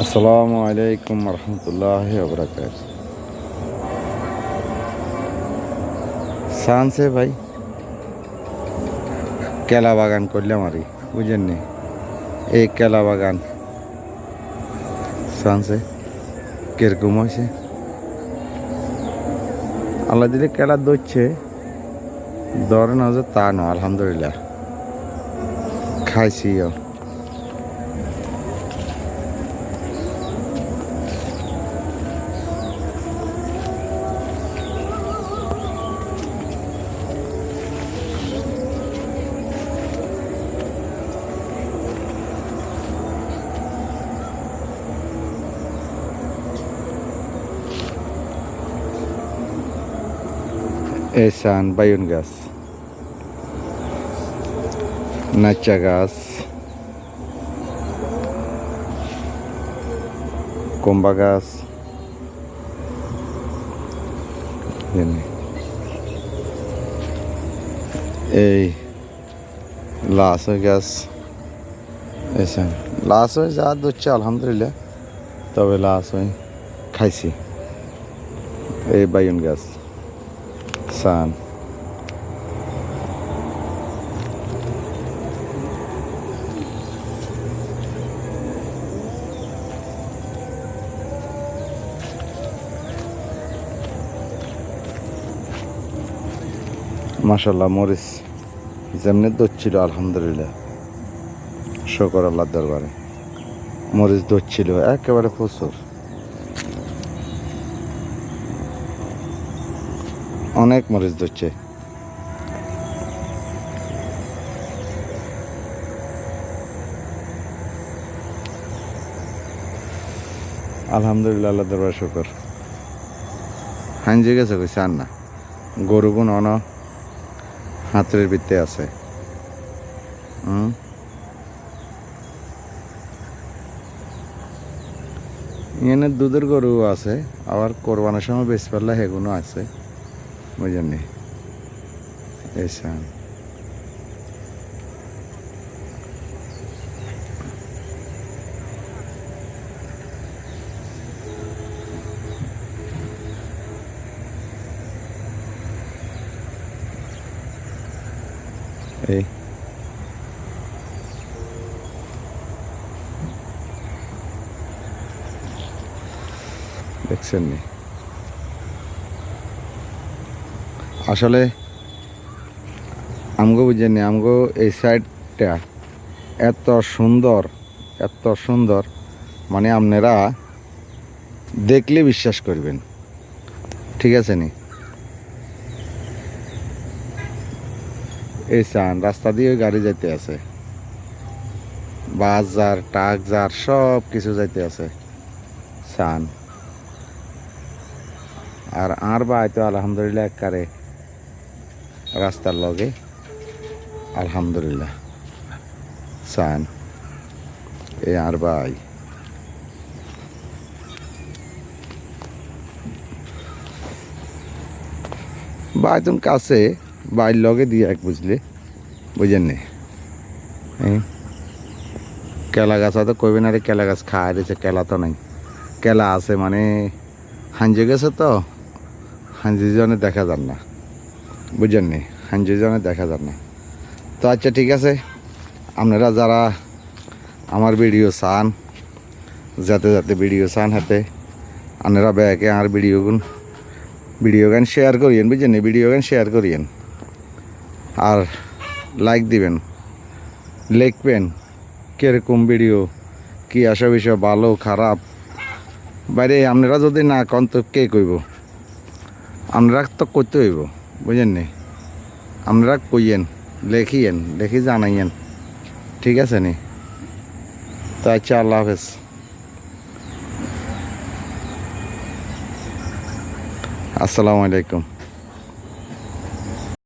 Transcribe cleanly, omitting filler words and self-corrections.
আসসালামু আলাইকুম রহমতুল্লাহি ওয়া বারাকাতুহু। সানসে ভাই কেলা বাগান করলাম আরি বুঝেন নি, এই কেলা বাগান সানসে কিরকম হয়েছে। আল্লাহ দিলে কেলা ধরছে, ধরে না যে তা না, আলহামদুলিল্লাহ খাইছিও। এসান বাইন গাছ, নাচা গাছ, কম্বা গাছ, এই লাসই গাছ। এসান লাসই যা ধরছে আলহামদুলিল্লাহ, তবে লাসই খাইছি। এই বাইন গাছ সান মাশাল্লাহ মরিচ যেমনি ধরছিল আলহামদুলিল্লাহ, শুকর আল্লাহর দরবারে। মরিচ ধরছিল একেবারে প্রচুর, অনেক মরিচ ধরছে। আলহামদুলিল্লাহ আল্লাহ দরবার শুকর। হাঞ্জি গেছে কইছে আর না, গরু গুণ অন হাতের ভিত্তে আছে। এখানে দুধের গরু আছে, আবার কোরবানের সময় বেশ পারলে হেগুনো আছে বুঝেননি। এইসা এই দেখছেন নি, আসলে আমগো বুঝেননি, আমগো এই সাইডটা এত সুন্দর, এত সুন্দর, মানে আপনারা দেখলে বিশ্বাস করবেন। ঠিক আছে নি, এই চান রাস্তা দিয়ে গাড়ি যাইতে আছে, বাস যার ট্রাক যার সব কিছু যাইতে আছে চান। আর ভাই তো আলহামদুলিল্লাহ একবারে রাস্তার লগে, আলহামদুলিল্লাহ চান। এ আর ভাই ভাই তুমি কাছে বাইর লগে দিয়ে এক বুঝলে বুঝেন নি। কেলা গাছ হয়তো কইবেন, আরে কেলা গাছ খায় রয়েছে, কেলা তো নাই। কেলা আছে মানে হাঞ্জে গেছে তো, হাঞ্জি জনে দেখা যান না বুঝেন নি, হাঞ্জি জনে দেখা যান না। তো আচ্ছা ঠিক আছে, আপনারা যারা আমার ভিডিও চান, যাতে যাতে ভিডিও চান হাতে আপনারা ব্যাগে আর ভিডিও গান শেয়ার করিয়েন বুঝছেন, ভিডিও গান শেয়ার করিয়েন আর লাইক দিবেন, লিখবেন কীরকম ভিডিও, কি আসা বিষয়, ভালো খারাপ। বাইরে আপনারা যদি না কন তো কে কইব, আপনারা তো করতে হইব বুঝেন নি। আপনারা কইয়েন, লেখিয়েন, লেখি জানাইয়েন, ঠিক আছে নি। তো আচ্ছা, আল্লাহ হাফেজ, আসসালামু আলাইকুম।